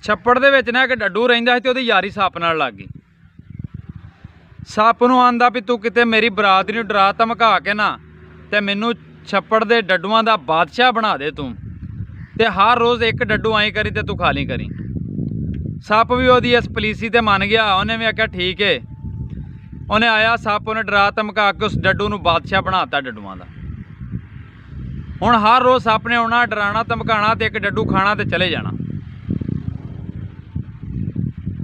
छप्पड़ दे विच ना एक डड्डू रहिंदा सी ते ओहदी यारी सप्प नाल लग गई। सप्प नूं आंदा भी तू किते मेरी बरादरी नूं डरा धमका के ना ते मैनू छप्पड़ दे डड्डूआं दा बादशाह बना दे तू, ते हर रोज़ एक डड्डू आई करी ते तू खाली करी। सप्प भी ओहदी इस पलीसी ते मन गया, उन्हें भी आख्या ठीक है। उन्हें आया सप्प, उन्हें डरा धमका के उस डड्डू नूं बादशाह बनाता डड्डूआं दा। हुण हर रोज़ सप्प ने आउणा, डराना धमकाना ते एक डड्डू खाना ते चले जाना।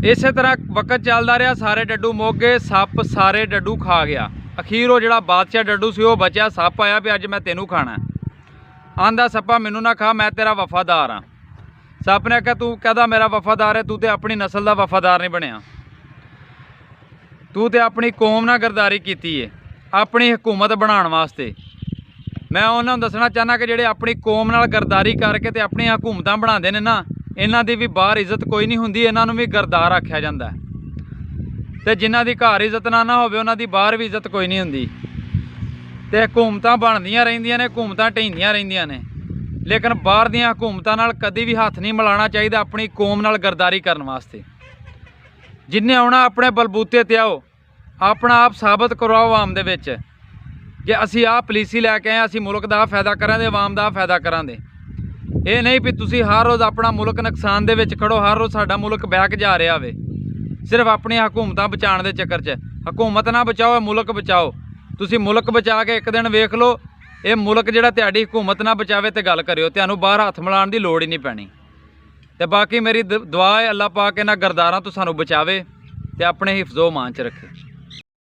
इस तरह वक्त चलदा रहा, सारे डड्डू मुक गए, सप्प सारे डड्डू खा गया। अखीर वो जिहड़ा बादशाह डड्डू सी वो बचा। सप्प आया भी अज मैं तेनू खाना। आंदा सप्पा मैनू ना खा, मैं तेरा वफादार हाँ। सप्प ने आख्या तू कहदा मेरा वफादार है, तू तो अपनी नस्ल का वफादार नहीं बनया, तू तो अपनी कौम नाल गरदारी कीती है अपनी हुकूमत बनाने वास्ते। मैं उन्होंने दसना चाहना कि जिहड़े अपनी कौम नाल गरदारी करके ते अपनी हुकूमत बनाते हैं ना, इन्हां दी भी बाहर इज्जत कोई नहीं हुंदी, इन्हां नूं भी गरदार आख्या जाता है। ते जिन्हां दी घर इज्जत ना होवे उन्हां दी बाहर भी इज्जत कोई नहीं हुंदी। ते हुकूमतां बनदियां रहिंदियां ने, हुकूमतां ढहिंदियां रहिंदियां ने, लेकिन बाहर दियां हुकूमतां नाल कदी भी हत्थ नहीं मिलाना चाहिए अपनी कौम नाल गरदारी करने वास्ते। जिन्हें आउणा अपने बलबूते ते आओ, अपना आप साबित करवाओ आवाम दे विच कि असी आ पॉलिसी लैके आए, असी मुल्क दा फायदा करांगे, आवाम दा फायदा करांगे। ये नहीं भी तुसी हर रोज़ अपना मुल्क नुकसान दे विच खड़ो, हर रोज़ साडा मुल्क बैक जा रहा वे सिर्फ अपनी हुकूमतां बचाने दे चक्कर च। हुकूमत ना बचाओ, मुल्क बचाओ। तुसी मुल्क बचा के एक दिन वेख लो, ये मुल्क जिहड़ा तुहाडी हुकूमत ना बचावे ते गल करियो, तुहानूं बाहर हत्थ मिलाउण दी लोड़ ही नहीं पैनी। ते बाकी मेरी दुआ है अल्लाह पाक इन्हां गरदारां तो सानूं बचावे ते अपने हिफ्ज़ो मान च रखे।